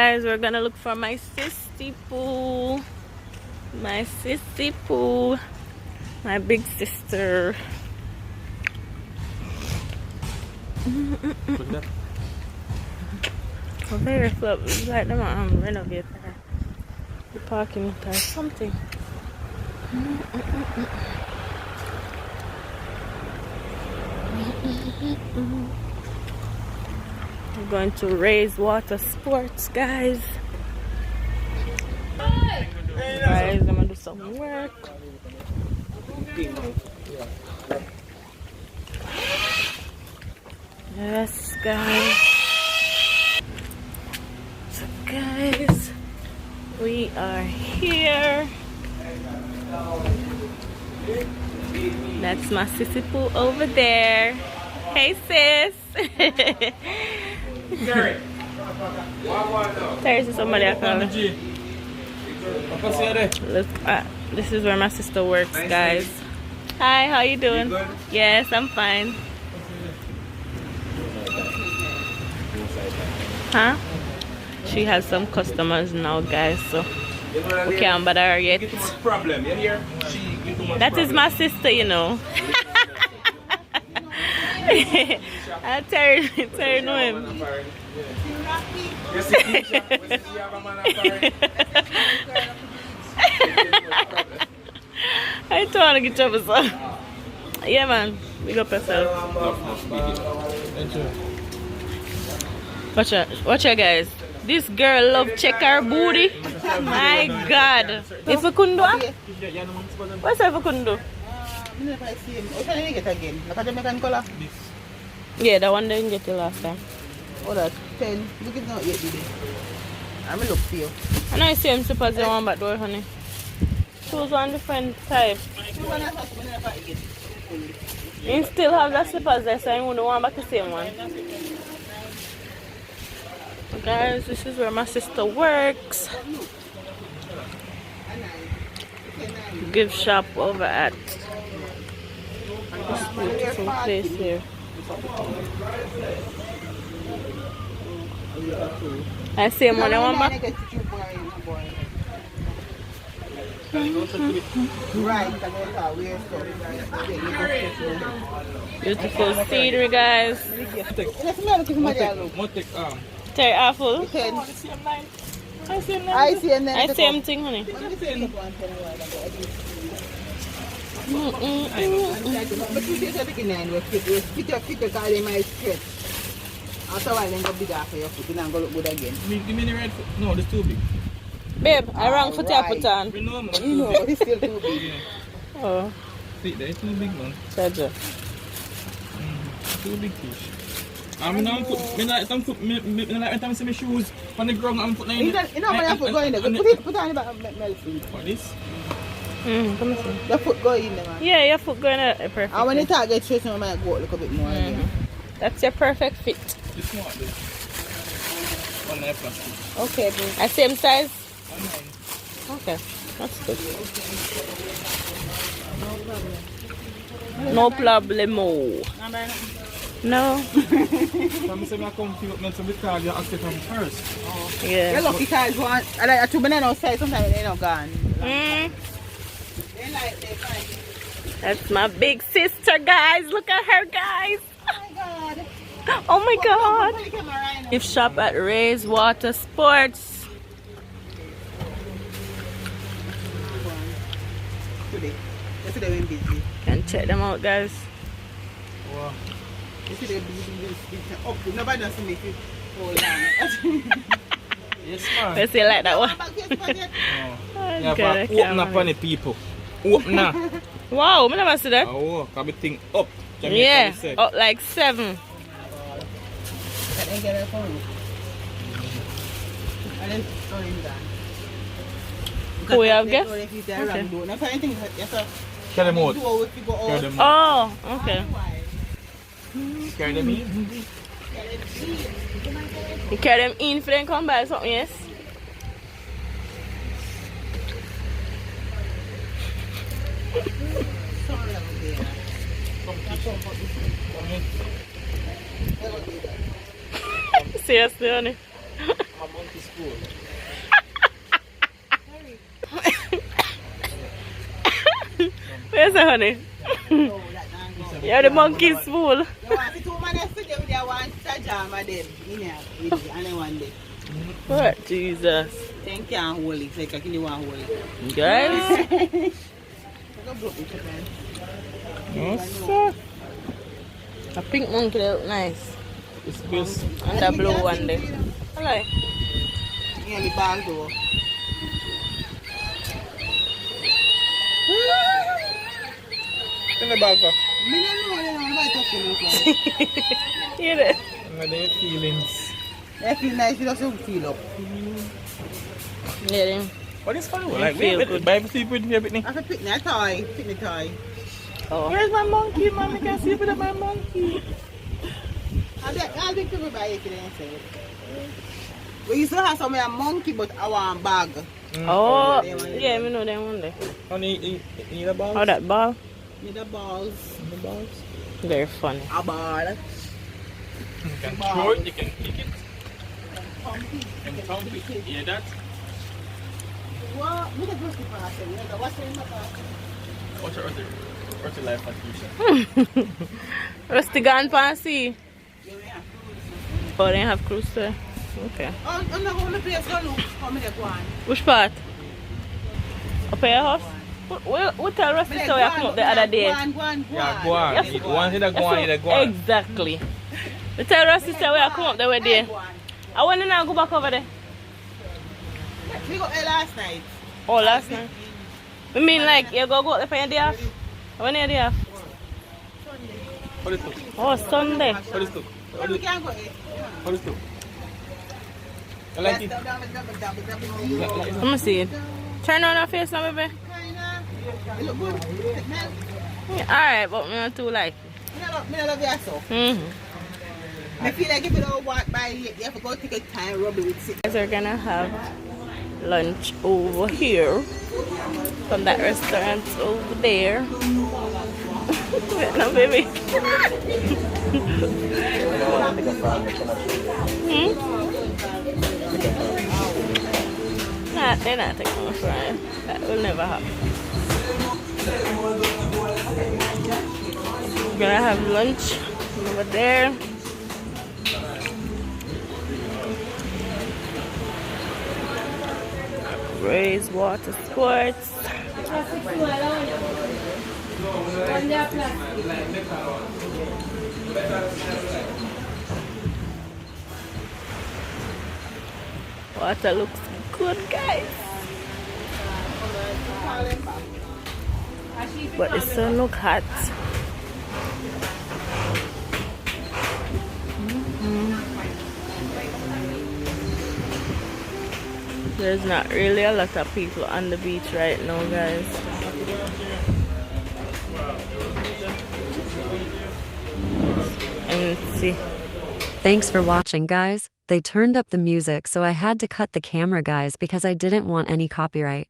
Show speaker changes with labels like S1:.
S1: guys, we're gonna look for my sissy poo. My sissy poo. My big sister. Oh, very flop. It's like them renovate the parking lot or something. We're going to raise water sports, guys. Guys, I'm gonna do some work. Yes, guys. So, guys, we are here. That's my sissy poo over there. Hey, sis. There's somebody I call. Look, this is where my sister works, guys. Hi, how you doing? Yes, I'm fine. Huh? She has some customers now, guys, so we can't bother her yet. That is my sister, you know. I'll tell you know him. I don't want to get trouble, son. Yeah, man. Big up yourself. Watch out, guys. This girl love check her booty. My God. If we couldn't do it? What's if we couldn't do? Yeah, the one that didn't get you last time.
S2: Oh, that 10. Look at not yet, did it? I'm gonna look for you.
S1: I know you see him slippers the one back door, honey. Choose one different type. You still have the slippers there, so you wouldn't want back the same one. Guys, this is where my sister works. Gift shop over at this beautiful place here. I see him on the one back. Beautiful scenery, guys. Terry apple. I see him thing, honey.
S3: Give me the red foot. No, it's too big.
S1: Babe, I rang for put on.
S3: We know, man.
S2: You know, but it's still too big.
S1: Oh.
S3: See, it's too big, man.
S1: Charger.
S3: Too big fish. I'm not put my shoes on the ground. I'm putting in.
S2: You know when your foot go in there. Put on the back of milk food.
S3: What this?
S1: Come and see.
S2: Your foot go in there, man.
S1: Yeah, your foot going in perfect.
S2: And when the target straight, I might go a little bit more.
S1: That's your perfect fit.
S3: This one, this. One layer plastic.
S2: Okay, bro.
S1: A same size? Okay, that's good. No problemo. No.
S3: I'm saying I come to you because you ask it from first.
S1: Yeah.
S2: You're lucky because one, I like a 2 banana outside, sometimes they're not gone.
S1: That's my big sister, guys. Look at her, guys. Oh my God. Gift shop at Ray's Water Sports.
S2: Yesterday we were busy.
S1: Can check them out, guys.
S3: Wow.
S2: Yesterday we were busy. Nobody doesn't make it hold on.
S3: Yes, man.
S1: Let's see like that one.
S3: Yeah, but open up on the people. Open up.
S1: Wow, I never see that.
S3: Oh, can be think up.
S1: Yeah, up like 7.
S2: And then get a phone. And then throw him down.
S1: Who we have guessed?
S2: Okay.
S3: Carry them out.
S1: Oh, okay.
S3: Carry them in.
S1: You carry them in for them come by something, yes? Seriously, honey.
S3: I'm going to school.
S1: Where's the honey? You're the monkey's fool.
S2: You want to two man yesterday with your one jam of them. In here, and then one day.
S1: What? Jesus.
S2: Then can't hold it. Like I can one hold it.
S1: Guys.
S3: Yes.
S1: A pink monkey look nice.
S3: It's best.
S1: And a blue one there. I like.
S2: Yeah, the bag though.
S3: In the bag, sir.
S2: Me don't know, nobody talking about.
S1: Hear that?
S3: And then feelings.
S2: I feel nice, you also feel up.
S1: Yeah, then.
S3: What is funny?
S1: You
S3: Like,
S1: feel
S3: wait,
S1: good.
S3: Bible sleep with me, Whitney.
S2: I have to pick a toy, pick a toy.
S1: Oh.
S3: Where's my monkey, man? I can sleep with my monkey.
S2: I'll be people buy it today and say it. We used to have some a monkey, but I want bag.
S1: Oh, yeah, we know them one day.
S3: Honey, you need a ball?
S1: Oh, that ball?
S2: Need the balls.
S3: The balls?
S1: Very funny.
S2: A ball.
S3: You can throw it, you can kick it. And thump it. You hear that?
S2: What? Me the grocery person. What's in my basket?
S3: What's your life at Keisha?
S1: Rusty gone fancy. Oh, they have cruise there. Okay.
S2: Oh, I'm not going to place. Go look. How many go on?
S1: Which part? Up at your house? We tell Rusty so we come up the other day.
S3: Yeah, go on.
S1: Yes.
S3: One either go on, either go on.
S1: Exactly. We tell Rusty so we come up the way there. I want to now go back over there.
S2: We got there last night.
S1: Oh, last night? I mean like you go up there for your day off? When your day off?
S3: What is it?
S1: Oh, Sunday.
S3: What is it?
S2: But we can't go there.
S3: What is it? I like it.
S1: Let me see it. Turn on your face now, baby.
S2: It look good.
S1: Yeah, alright, but me not too like
S2: Me love your so. I feel like if you don't walk by it, you have to go take a time rub it with it.
S1: Guys are gonna have lunch over here from that restaurant over there. Wait, no, baby. Nah, they're not taking my fry. That will never happen. We're gonna have lunch over there. Raise water sports. Water looks good, guys. But the sun look hot. There's not really a lot of people on the beach right now, guys. And let's see.
S4: Thanks for watching, guys. They turned up the music, so I had to cut the camera, guys, because I didn't want any copyright.